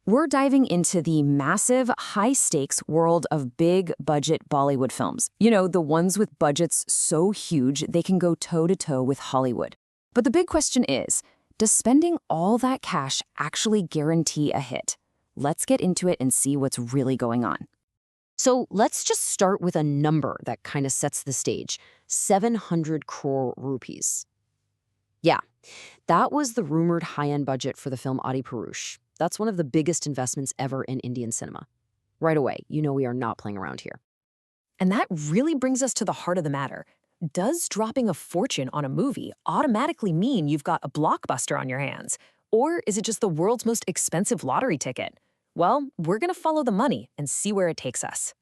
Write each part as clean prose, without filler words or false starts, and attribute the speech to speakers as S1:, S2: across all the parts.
S1: We're diving into the massive, high-stakes world of big-budget Bollywood films. You know, the ones with budgets so huge they can go toe-to-toe with Hollywood. But the big question is, does spending all that cash actually guarantee a hit? Let's get into it and see what's really going on.
S2: So let's just start with a number that kind of sets the stage, 700 crore rupees. Yeah, that was the rumored high-end budget for the film Adipurush. That's one of the biggest investments ever in Indian cinema. Right away, you know we are not playing around here.
S3: And that really brings us to the heart of the matter. Does dropping a fortune on a movie automatically mean you've got a blockbuster on your hands? Or is it just the world's most expensive lottery ticket? Well, we're going to follow the money and see where it takes us.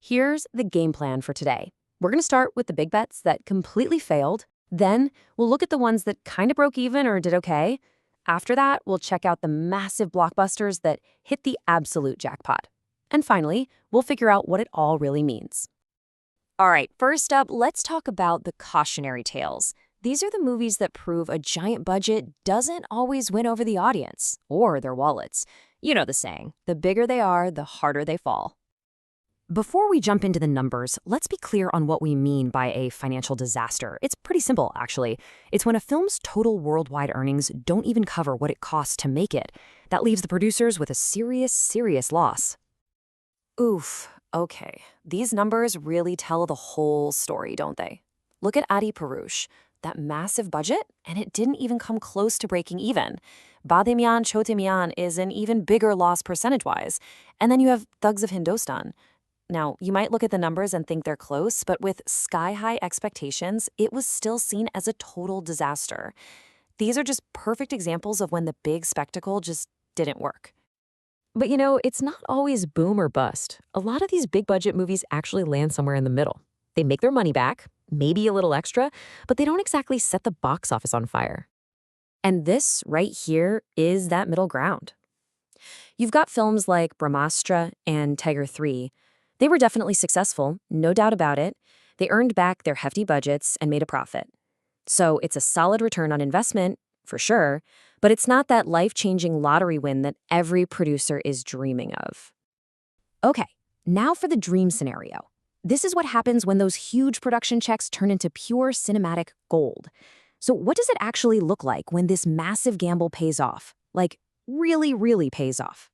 S1: Here's the game plan for today. We're going to start with the big bets that completely failed. Then we'll look at the ones that kind of broke even or did okay. After that, we'll check out the massive blockbusters that hit the absolute jackpot. And finally, we'll figure out what it all really means.
S4: All right, first up, let's talk about the cautionary tales. These are the movies that prove a giant budget doesn't always win over the audience or their wallets. You know the saying, the bigger they are, the harder they fall.
S1: Before we jump into the numbers, let's be clear on what we mean by a financial disaster. It's pretty simple, actually. It's when a film's total worldwide earnings don't even cover what it costs to make it. That leaves the producers with a serious loss.
S3: Oof, okay. These numbers really tell the whole story, don't they? Look at Adipurush, that massive budget, and it didn't even come close to breaking even. Bade Miyan Chote Miyan is an even bigger loss percentage-wise. And then you have Thugs of Hindostan. Now, you might look at the numbers and think they're close, but with sky-high expectations, it was still seen as a total disaster. These are just perfect examples of when the big spectacle just didn't work.
S5: But you know, it's not always boom or bust. A lot of these big-budget movies actually land somewhere in the middle. They make their money back, maybe a little extra, but they don't exactly set the box office on fire.
S1: And this right here is that middle ground. You've got films like Brahmastra and Tiger 3. They were definitely successful, no doubt about it. They earned back their hefty budgets and made a profit. So it's a solid return on investment, for sure, but it's not that life-changing lottery win that every producer is dreaming of. Okay, now for the dream scenario. This is what happens when those huge production checks turn into pure cinematic gold. So what does it actually look like when this massive gamble pays off? Like, really pays off?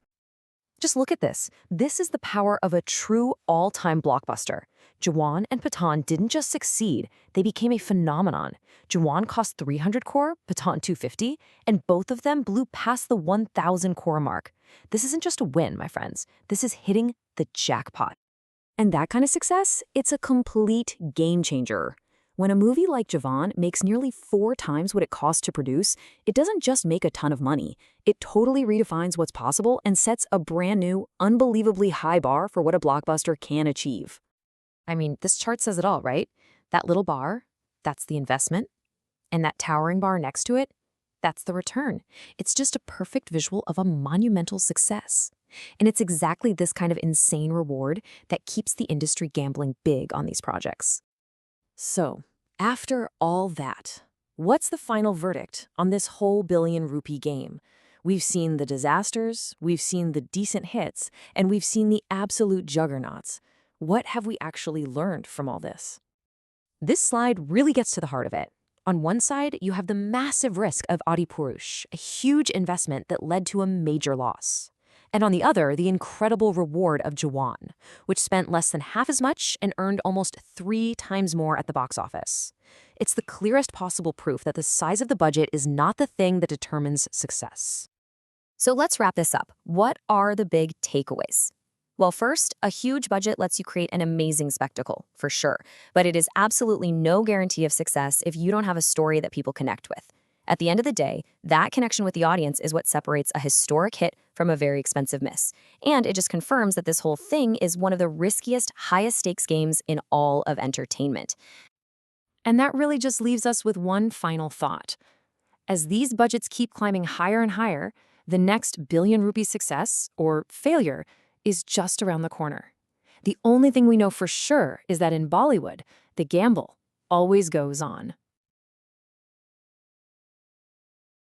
S1: Just look at this. This is the power of a true all-time blockbuster. Jawan and Pathaan didn't just succeed, they became a phenomenon. Jawan cost 300 crore, Pathaan 250, and both of them blew past the 1,000 crore mark. This isn't just a win, my friends. This is hitting the jackpot. And that kind of success, it's a complete game changer. When a movie like Jawan makes nearly 4 times what it costs to produce, it doesn't just make a ton of money. It totally redefines what's possible and sets a brand new, unbelievably high bar for what a blockbuster can achieve. I mean, this chart says it all, right? That little bar, that's the investment. And that towering bar next to it, that's the return. It's just a perfect visual of a monumental success. And it's exactly this kind of insane reward that keeps the industry gambling big on these projects. So, after all that, what's the final verdict on this whole billion-rupee game? We've seen the disasters, we've seen the decent hits, and we've seen the absolute juggernauts. What have we actually learned from all this? This slide really gets to the heart of it. On one side, you have the massive risk of Adipurush, a huge investment that led to a major loss. And on the other, the incredible reward of Jawan, which spent less than half as much and earned almost 3 times more at the box office. It's the clearest possible proof that the size of the budget is not the thing that determines success.
S4: So let's wrap this up. What are the big takeaways? Well, first, a huge budget lets you create an amazing spectacle, for sure. But it is absolutely no guarantee of success if you don't have a story that people connect with. At the end of the day, that connection with the audience is what separates a historic hit from a very expensive miss. And it just confirms that this whole thing is one of the riskiest, highest stakes games in all of entertainment.
S1: And that really just leaves us with one final thought. As these budgets keep climbing higher and higher, the next billion-rupee success, or failure, is just around the corner. The only thing we know for sure is that in Bollywood, the gamble always goes on.